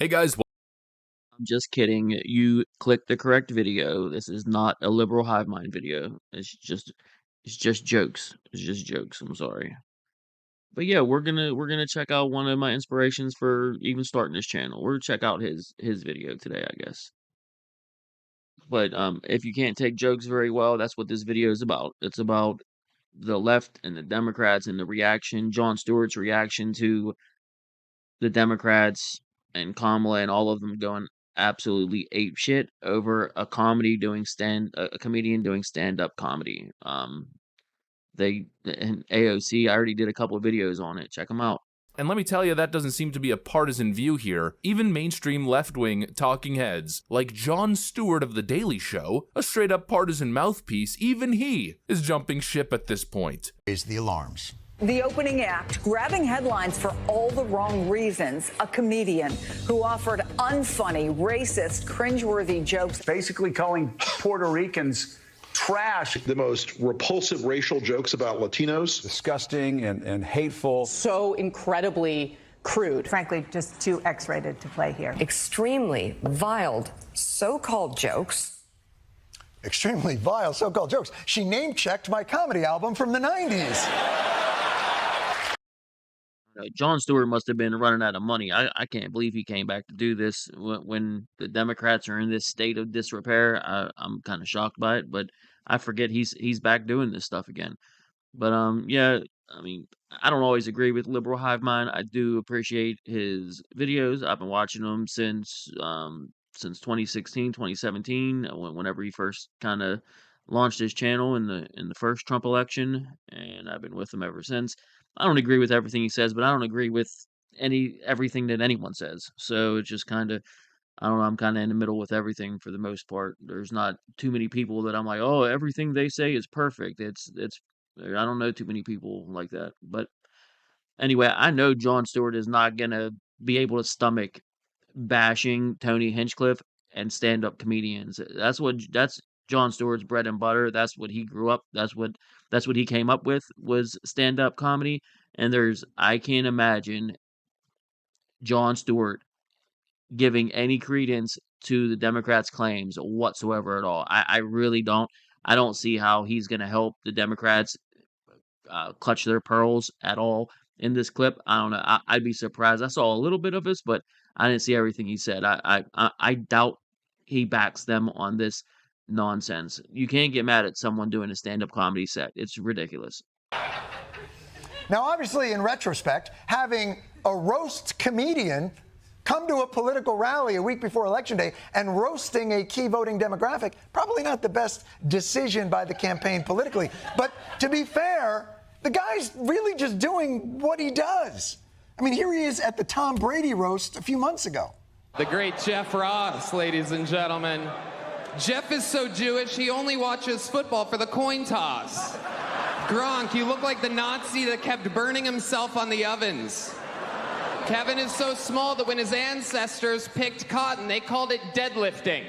Hey guys, I'm just kidding. You clicked the correct video. This is not a liberal hive mind video. It's just jokes. It's just jokes. I'm sorry. But yeah, we're gonna check out one of my inspirations for even starting this channel. We're gonna check out his video today, I guess. But if you can't take jokes very well, that's what this video is about. It's about the left and the Democrats and the reaction, Jon Stewart's reaction to the Democrats and Kamala and all of them going absolutely ape shit over a comedian doing stand up comedy. They and AOC, I already did a couple of videos on it. Check them out. and let me tell you, that doesn't seem to be a partisan view here. Even mainstream left-wing talking heads, like Jon Stewart of The Daily Show, a straight-up partisan mouthpiece, even he is jumping ship at this point. Raise the alarms. The opening act, grabbing headlines for all the wrong reasons. A comedian who offered unfunny, racist, cringeworthy jokes. Basically calling Puerto Ricans trash. The most repulsive racial jokes about Latinos. Disgusting and hateful. So incredibly crude. Frankly, just too X-rated to play here. Extremely vile so-called jokes. Extremely vile so-called jokes. She name-checked my comedy album from the 90s. Jon Stewart must have been running out of money. I can't believe he came back to do this when the Democrats are in this state of disrepair. I'm kind of shocked by it, but I forget he's back doing this stuff again. But yeah, I mean, I don't always agree with liberal hive mind. I do appreciate his videos. I've been watching them since 2016, 2017, whenever he first kind of launched his channel in the first Trump election, and I've been with him ever since. I don't agree with everything he says, but I don't agree with everything that anyone says. So it's just kind of, I don't know, I'm kind of in the middle with everything for the most part. There's not too many people that I'm like, oh, everything they say is perfect. I don't know too many people like that. But anyway, I know Jon Stewart is not gonna be able to stomach bashing Tony Hinchcliffe and stand-up comedians. That's Jon Stewart's bread and butter. That's what he grew up. That's what he came up with was stand-up comedy. And I can't imagine Jon Stewart giving any credence to the Democrats' claims whatsoever at all. I really don't. I don't see how he's going to help the Democrats clutch their pearls at all in this clip. I don't know. I'd be surprised. I saw a little bit of this, but I didn't see everything he said. I doubt he backs them on this nonsense. You can't get mad at someone doing a stand-up comedy set. It's ridiculous. Now, obviously, in retrospect, having a roast comedian come to a political rally a week before Election Day and roasting a key voting demographic, probably not the best decision by the campaign politically. But to be fair, the guy's really just doing what he does. I mean, here he is at the Tom Brady roast a few months ago. The great Jeff Ross, ladies and gentlemen. Jeff is so Jewish, he only watches football for the coin toss. Gronk, you look like the Nazi that kept burning himself on the ovens. Kevin is so small that when his ancestors picked cotton, they called it deadlifting.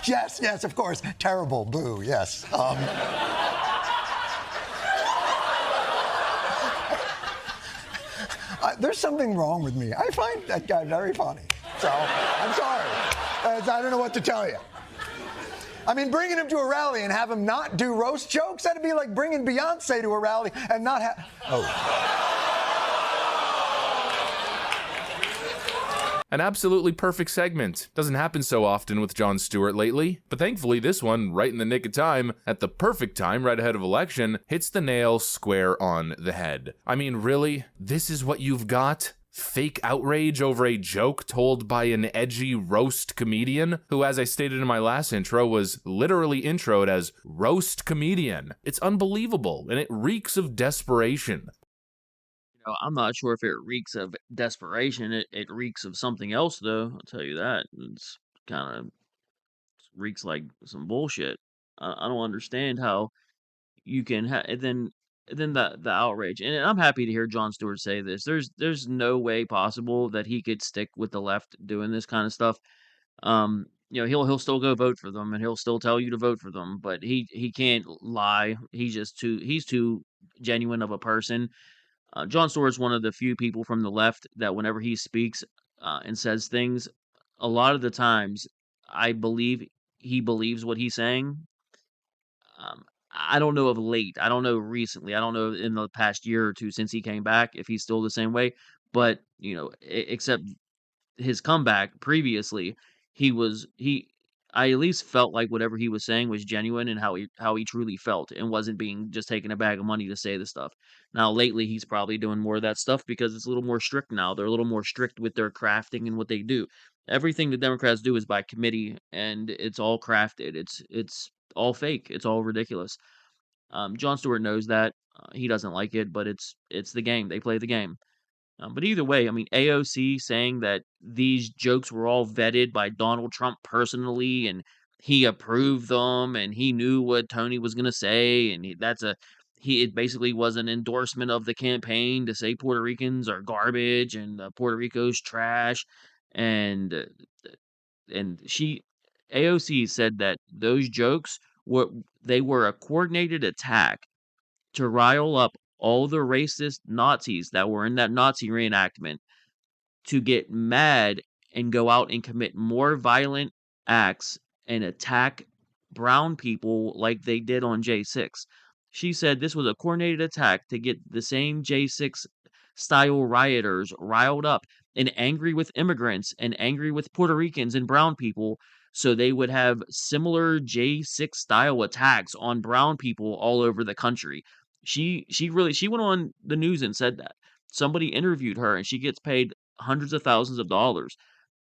Yes, of course. Terrible, boo, yes. There's something wrong with me. I find that guy very funny. So, I'm sorry. I don't know what to tell you. I mean, bringing him to a rally and have him not do roast jokes, that'd be like bringing Beyonce to a rally and not have... Oh. An absolutely perfect segment. Doesn't happen so often with Jon Stewart lately, but thankfully this one, right in the nick of time, at the perfect time right ahead of election, hits the nail square on the head. I mean, really? This is what you've got? Fake outrage over a joke told by an edgy roast comedian who, as I stated in my last intro, was literally introed as roast comedian. It's unbelievable, and it reeks of desperation. I'm not sure if it reeks of desperation. It reeks of something else, though. I'll tell you that. It's kind of reeks like some bullshit. I don't understand how you can then the outrage. And I'm happy to hear Jon Stewart say this. There's no way possible that he could stick with the left doing this kind of stuff. He'll still go vote for them, and he'll still tell you to vote for them, but he can't lie. He's too genuine of a person. Jon Stewart is one of the few people from the left that whenever he speaks, and says things, a lot of the times I believe he believes what he's saying. I don't know of late. I don't know recently. I don't know in the past year or two since he came back if he's still the same way. But except his comeback previously, he I at least felt like whatever he was saying was genuine and how he truly felt and wasn't being just taking a bag of money to say the stuff. Now lately he's probably doing more of that stuff because it's a little more strict now. They're a little more strict with their crafting and what they do. Everything the Democrats do is by committee and it's all crafted. It's all fake. It's all ridiculous. Jon Stewart knows that. He doesn't like it, but it's the game. They play the game. But either way, I mean, AOC saying that these jokes were all vetted by Donald Trump personally, and he approved them, and he knew what Tony was going to say, and it basically was an endorsement of the campaign to say Puerto Ricans are garbage and Puerto Rico's trash, and AOC said that those jokes were a coordinated attack to rile up all the racist Nazis that were in that Nazi reenactment to get mad and go out and commit more violent acts and attack brown people like they did on J6. She said this was a coordinated attack to get the same J6 style rioters riled up and angry with immigrants and angry with Puerto Ricans and brown people so they would have similar J6 style attacks on brown people all over the country. She went on the news and said that. Somebody interviewed her and she gets paid hundreds of thousands of dollars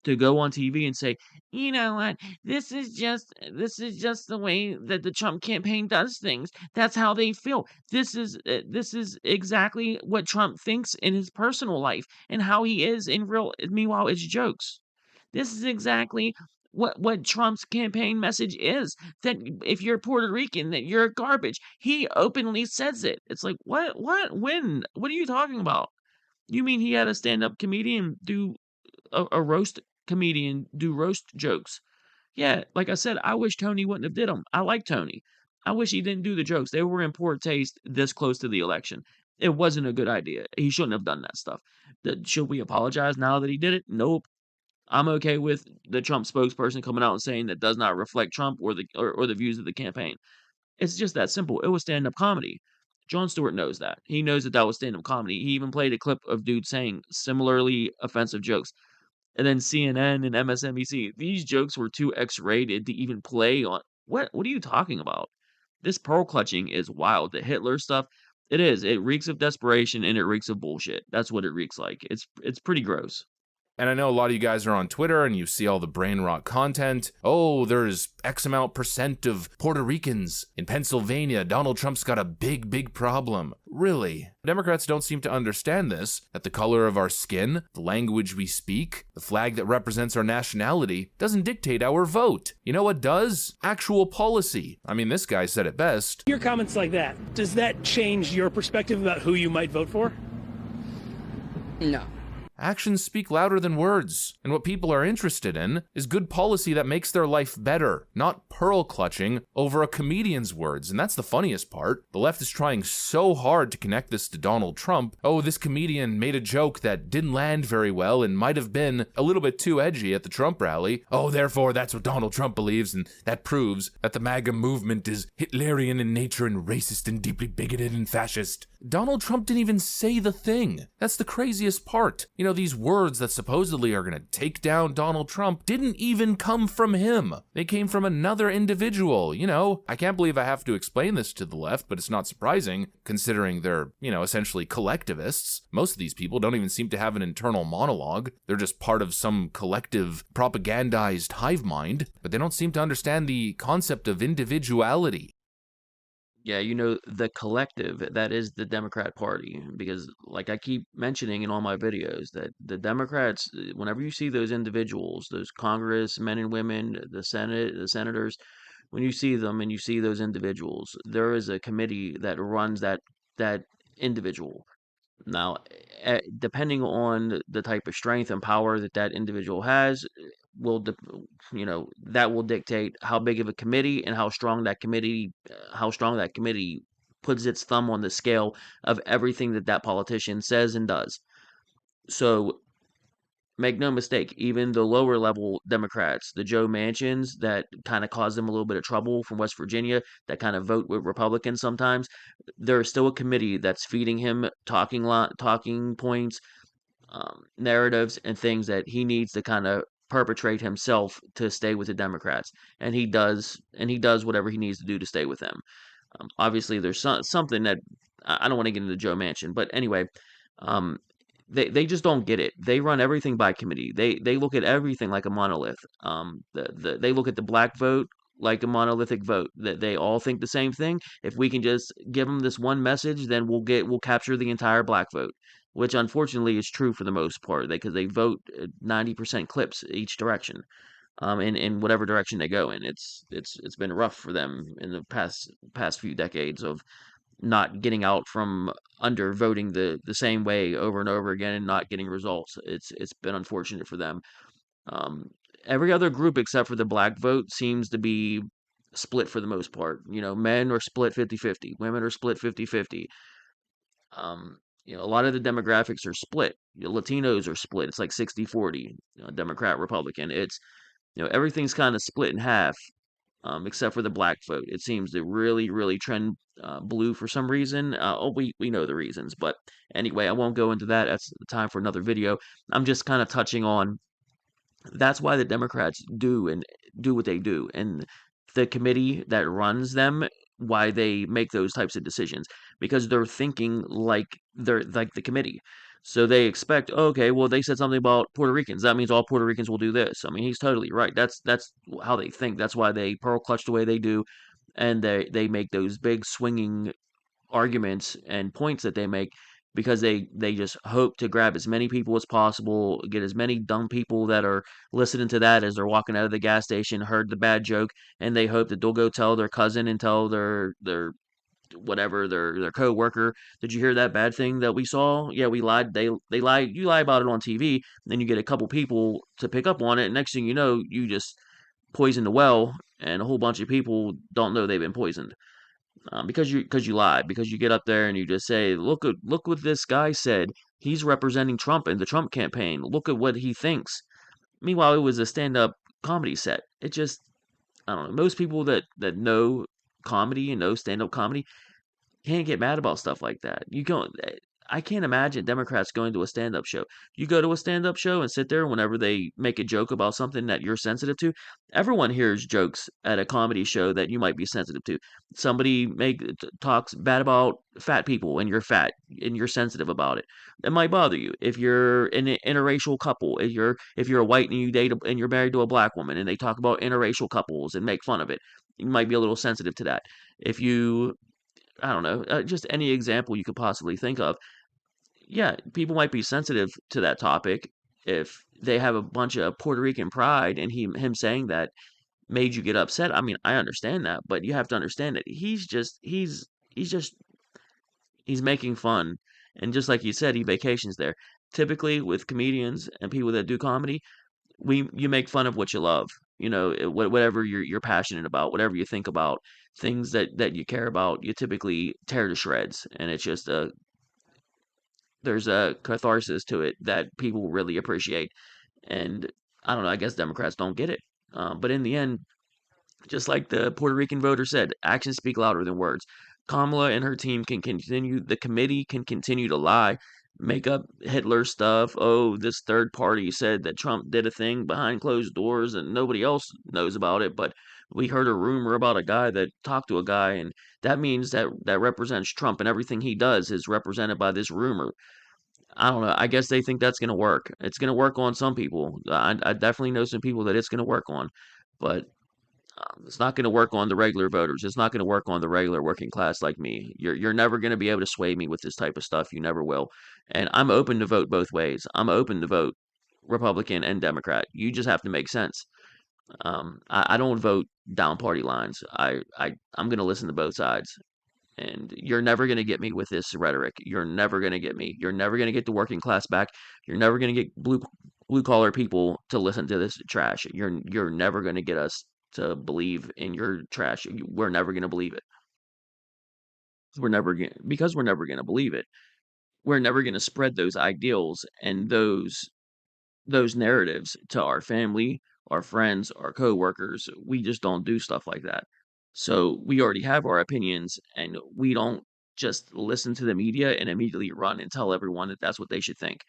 to go on TV and say, "You know what? This is just the way that the Trump campaign does things. That's how they feel. This is exactly what Trump thinks in his personal life and how he is in real. Meanwhile, it's jokes. This is exactly what Trump's campaign message is, that if you're Puerto Rican, that you're garbage. He openly says it. It's like, what, when, what are you talking about? You mean he had a stand-up comedian do a roast comedian do roast jokes? Yeah, like I said, I wish Tony wouldn't have did them. I like Tony. I wish he didn't do the jokes. They were in poor taste this close to the election. It wasn't a good idea. He shouldn't have done that stuff. Should we apologize now that he did it? Nope. I'm okay with the Trump spokesperson coming out and saying that does not reflect Trump or the views of the campaign. It's just that simple. It was stand-up comedy. Jon Stewart knows that. He knows that was stand-up comedy. He even played a clip of dude saying similarly offensive jokes. And then CNN and MSNBC, these jokes were too X-rated to even play on. What are you talking about? This pearl clutching is wild. The Hitler stuff, it is. It reeks of desperation and it reeks of bullshit. That's what it reeks like. It's pretty gross. And I know a lot of you guys are on Twitter and you see all the brain rot content. Oh, there's X amount % of Puerto Ricans in Pennsylvania. Donald Trump's got a big problem. Really? Democrats don't seem to understand this, that the color of our skin, the language we speak, the flag that represents our nationality doesn't dictate our vote. You know what does? Actual policy. I mean, this guy said it best. Your comments like that, does that change your perspective about who you might vote for? No. Actions speak louder than words, and what people are interested in is good policy that makes their life better, not pearl clutching over a comedian's words. And that's the funniest part. The left is trying so hard to connect this to Donald Trump. Oh, this comedian made a joke that didn't land very well and might have been a little bit too edgy at the Trump rally. Oh, therefore that's what Donald Trump believes, and that proves that the MAGA movement is Hitlerian in nature and racist and deeply bigoted and fascist. Donald Trump didn't even say the thing. That's the craziest part. You know, these words that supposedly are going to take down Donald Trump didn't even come from him. They came from another individual. You know, I can't believe I have to explain this to the left, but it's not surprising considering they're, essentially collectivists. Most of these people don't even seem to have an internal monologue. They're just part of some collective propagandized hive mind, but they don't seem to understand the concept of individuality. Yeah, the collective, that is the Democrat Party, because like I keep mentioning in all my videos, that the Democrats, whenever you see those individuals, those Congress men and women, the Senate, the senators, when you see them and you see those individuals, there is a committee that runs that individual. Now, depending on the type of strength and power that individual has, that will dictate how big of a committee and how strong that committee puts its thumb on the scale of everything that politician says and does. So make no mistake, even the lower level Democrats, the Joe Manchins that kind of cause them a little bit of trouble from West Virginia, that kind of vote with Republicans sometimes, there's still a committee that's feeding him talking points, narratives, and things that he needs to kind of perpetrate himself to stay with the Democrats, and he does whatever he needs to do to stay with them. Obviously, there's something that I don't want to get into Joe Manchin, but anyway, um, they just don't get it. They run everything by committee. They look at everything like a monolith. They look at the black vote like a monolithic vote. That they all think the same thing. If we can just give them this one message, then we'll capture the entire black vote, which unfortunately is true for the most part. Because they vote 90% clips each direction. In whatever direction they go in. It's been rough for them in the past few decades of not getting out from under voting the same way over and over again and not getting results. It's been unfortunate for them. Um, every other group except for the black vote seems to be split for the most part. Men are split 50-50, women are split 50-50. A lot of the demographics are split. Latinos are split. It's like 60-40, Democrat, Republican. It's everything's kind of split in half, except for the black vote. It seems to really, really trend blue for some reason. We know the reasons, but anyway, I won't go into that. That's time for another video. I'm just kind of touching on that's why the Democrats do what they do, and the committee that runs them, why they make those types of decisions, because they're thinking like they're like the committee. So they expect, okay, well, they said something about Puerto Ricans. That means all Puerto Ricans will do this. I mean, he's totally right. That's how they think. That's why they pearl clutch the way they do, and they make those big swinging arguments and points that they make because they just hope to grab as many people as possible, get as many dumb people that are listening to that as they're walking out of the gas station, heard the bad joke, and they hope that they'll go tell their cousin and tell their whatever their coworker, did you hear that bad thing that we saw? Yeah, we lied. They lied. You lie about it on TV, then you get a couple people to pick up on it. And next thing you know, you just poison the well, and a whole bunch of people don't know they've been poisoned. Because you lie, because you get up there and you just say, look what this guy said. He's representing Trump in the Trump campaign. Look at what he thinks. Meanwhile, it was a stand-up comedy set. It just, I don't know. Most people that know comedy and know stand-up comedy can't get mad about stuff like that. I can't imagine Democrats going to a stand-up show. You go to a stand-up show and sit there whenever they make a joke about something that you're sensitive to. Everyone hears jokes at a comedy show that you might be sensitive to. Somebody talks bad about fat people and you're fat and you're sensitive about it. That might bother you. If you're in an interracial couple, if you're a white and you date and you're married to a black woman and they talk about interracial couples and make fun of it, you might be a little sensitive to that. If you I don't know, just any example you could possibly think of. Yeah, people might be sensitive to that topic if they have a bunch of Puerto Rican pride and him saying that made you get upset. I mean, I understand that, but you have to understand that he's making fun. And just like you said, he vacations there. Typically with comedians and people that do comedy, you make fun of what you love. Whatever you're passionate about, whatever you think about, things that you care about, you typically tear to shreds, and it's just there's a catharsis to it that people really appreciate. And I don't know, I guess Democrats don't get it, but in the end, just like the Puerto Rican voter said, actions speak louder than words. Kamala and her team the committee can continue to lie, make up Hitler stuff. Oh, this third party said that Trump did a thing behind closed doors and nobody else knows about it, but we heard a rumor about a guy that talked to a guy, and that means that represents Trump, and everything he does is represented by this rumor. I don't know. I guess they think that's going to work. It's going to work on some people. I definitely know some people that it's going to work on, but it's not going to work on the regular voters. It's not going to work on the regular working class like me. You're never going to be able to sway me with this type of stuff. You never will. And I'm open to vote both ways. I'm open to vote Republican and Democrat. You just have to make sense. I don't vote down party lines. I'm going to listen to both sides. And you're never going to get me with this rhetoric. You're never going to get me. You're never going to get the working class back. You're never going to get blue collar people to listen to this trash. You're never going to get us to believe in your trash. We're never going to believe it. Because we're never going to believe it. We're never going to spread those ideals and those those narratives to our family, our friends, our coworkers. We just don't do stuff like that. So we already have our opinions, and we don't just listen to the media and immediately run and tell everyone that that's what they should think.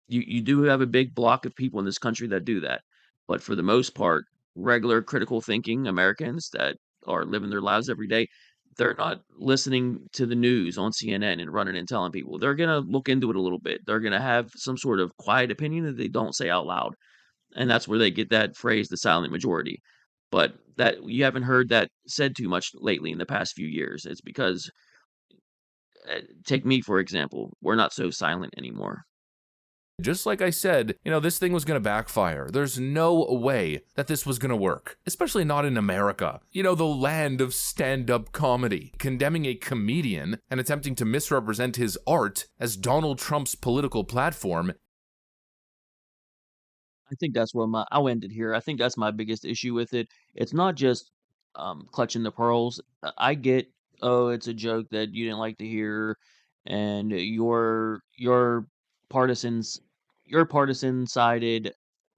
You do have a big block of people in this country that do that, but for the most part, regular critical thinking Americans that are living their lives every day, they're not listening to the news on CNN and running and telling people. They're gonna look into it a little bit. They're gonna have some sort of quiet opinion that they don't say out loud, and that's where they get that phrase, "the silent majority." But that you haven't heard that said too much lately in the past few years. It's because, take me for example, we're not so silent anymore. Just like I said, this thing was going to backfire. There's no way that this was going to work, especially not in America. The land of stand-up comedy. Condemning a comedian and attempting to misrepresent his art as Donald Trump's political platform. I think that's what I'll end it here. I think that's my biggest issue with it. It's not just clutching the pearls. I get, oh, it's a joke that you didn't like to hear, and your partisans, your partisan sided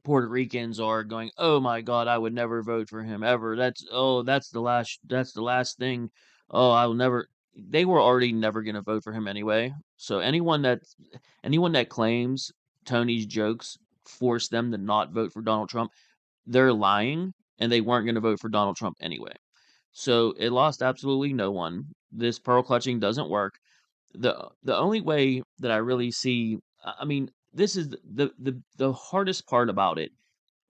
Puerto Ricans are going, oh my God, I would never vote for him ever. That's the last thing. Oh, I will never. They were already never gonna vote for him anyway. So anyone that claims Tony's jokes forced them to not vote for Donald Trump, they're lying, and they weren't going to vote for Donald Trump anyway. So it lost absolutely no one. This pearl clutching doesn't work. The only way that I really see, I mean, this is the hardest part about it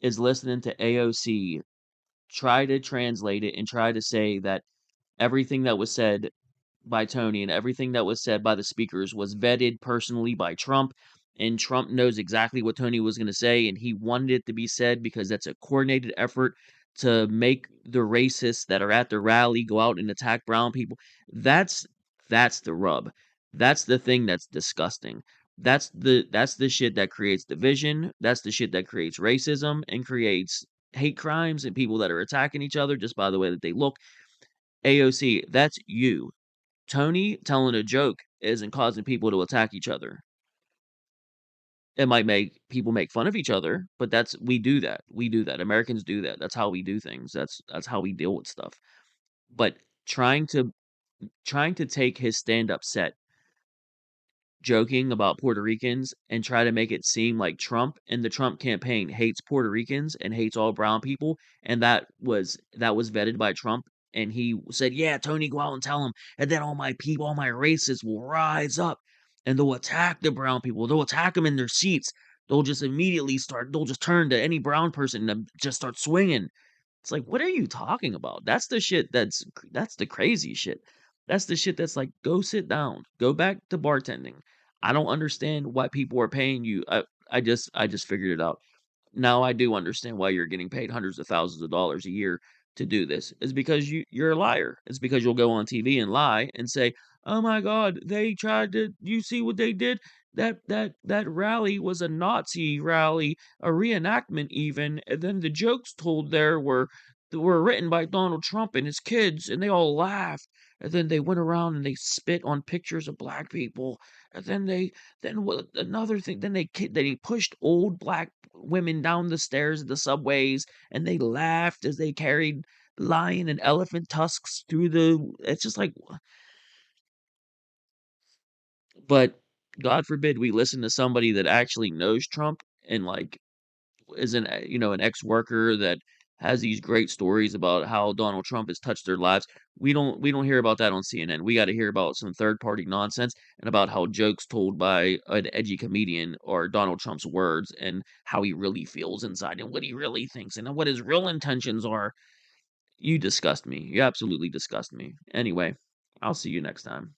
is listening to AOC try to translate it and try to say that everything that was said by Tony and everything that was said by the speakers was vetted personally by Trump. And Trump knows exactly what Tony was going to say, and he wanted it to be said because that's a coordinated effort to make the racists that are at the rally go out and attack brown people. That's that's the rub. That's the thing that's disgusting. That's the shit that creates division. That's the shit that creates racism and creates hate crimes and people that are attacking each other just by the way that they look. AOC, that's you. Tony telling a joke isn't causing people to attack each other. It might make people make fun of each other, but we do that. We do that. Americans do that. That's how we do things. That's how we deal with stuff. But trying to take his stand-up set joking about Puerto Ricans and try to make it seem like Trump and the Trump campaign hates Puerto Ricans and hates all brown people, and that was vetted by Trump, and he said, "Yeah, Tony, go out and tell him, and then all my people, all my racists will rise up and they'll attack the brown people. They'll attack them in their seats. They'll just they'll just turn to any brown person and just start swinging." It's like, what are you talking about? That's the shit that's the crazy shit. That's the shit that's like, go sit down. Go back to bartending. I don't understand why people are paying you. I just figured it out. Now I do understand why you're getting paid hundreds of thousands of dollars a year to do this. Is because you're a liar. It's because you'll go on TV and lie and say, "Oh my God, they tried to. You see what they did? That rally was a Nazi rally, a reenactment even. And then the jokes told there were written by Donald Trump and his kids, and they all laughed. And then they went around and they spit on pictures of black people. And another thing, then they pushed old black women down the stairs of the subways, and they laughed as they carried lion and elephant tusks through the. It's just like, but God forbid we listen to somebody that actually knows Trump and like is an ex-worker that has these great stories about how Donald Trump has touched their lives. We don't hear about that on CNN. We got to hear about some third-party nonsense and about how jokes told by an edgy comedian are Donald Trump's words and how he really feels inside and what he really thinks and what his real intentions are. You disgust me. You absolutely disgust me. Anyway, I'll see you next time.